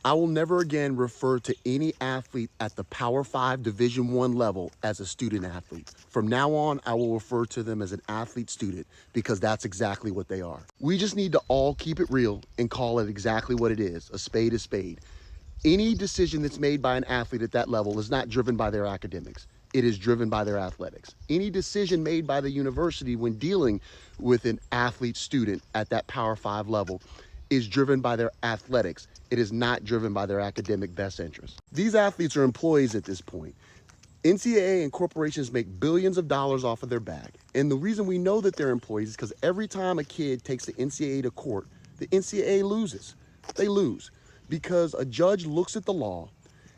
I will never again refer to any athlete at the Power 5 Division I level as a student athlete. From now on, I will refer to them as an athlete student because that's exactly what they are. We just need to all keep it real and call it exactly what it is, a spade is spade. Any decision that's made by an athlete at that level is not driven by their academics. It is driven by their athletics. Any decision made by the university when dealing with an athlete student at that Power 5 level is driven by their athletics. It is not driven by their academic best interest. These athletes are employees at this point. NCAA and corporations make billions of dollars off of their back. And the reason we know that they're employees is because every time a kid takes the NCAA to court, the NCAA loses. They lose because a judge looks at the law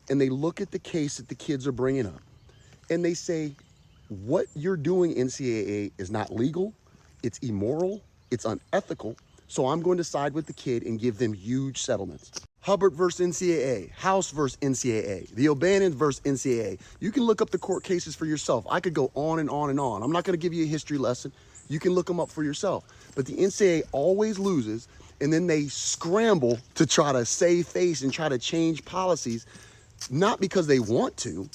and they look at the case that the kids are bringing up and they say, what you're doing, NCAA, is not legal, it's immoral, it's unethical, so I'm going to side with the kid and give them huge settlements. Hubbard versus NCAA, House versus NCAA, the O'Bannon versus NCAA. You can look up the court cases for yourself. I could go on and on and on. I'm not going to give you a history lesson. You can look them up for yourself. But the NCAA always loses, and then they scramble to try to save face and try to change policies, not because they want to.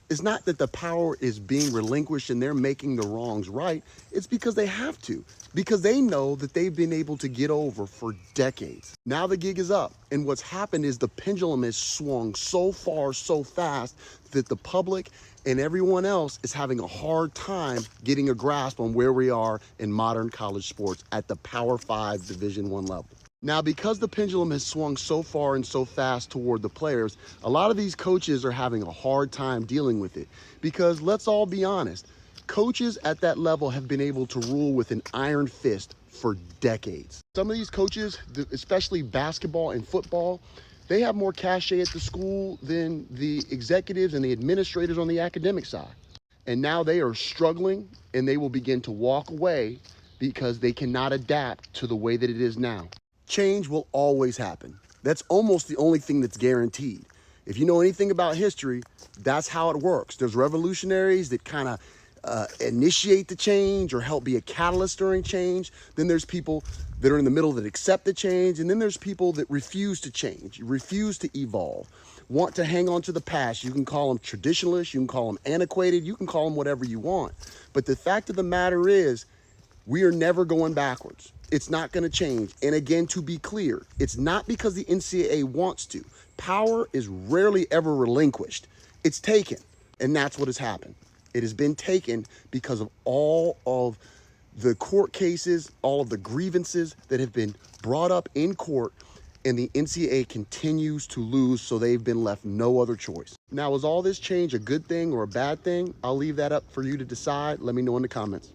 It's not that the power is being relinquished and they're making the wrongs right. It's because they have to, because they know that they've been able to get over for decades. Now the gig is up. And what's happened is the pendulum has swung so far, so fast that the public and everyone else is having a hard time getting a grasp on where we are in modern college sports at the Power 5 Division I level. Now, because the pendulum has swung so far and so fast toward the players, a lot of these coaches are having a hard time dealing with it. Because let's all be honest, coaches at that level have been able to rule with an iron fist for decades. Some of these coaches, especially basketball and football, they have more cachet at the school than the executives and the administrators on the academic side. And now they are struggling and they will begin to walk away because they cannot adapt to the way that it is now. Change will always happen. That's almost the only thing that's guaranteed. If you know anything about history, that's how it works. There's revolutionaries that kind of initiate the change or help be a catalyst during change. Then there's people that are in the middle that accept the change. And then there's people that refuse to change, refuse to evolve, want to hang on to the past. You can call them traditionalists, you can call them antiquated, you can call them whatever you want. But the fact of the matter is, we are never going backwards. It's not going to change. And again, to be clear, it's not because the NCAA wants to. Power is rarely ever relinquished. It's taken. And that's what has happened. It has been taken because of all of the court cases, all of the grievances that have been brought up in court, and the NCAA continues to lose, so they've been left no other choice. Now, is all this change a good thing or a bad thing? I'll leave that up for you to decide. Let me know in the comments.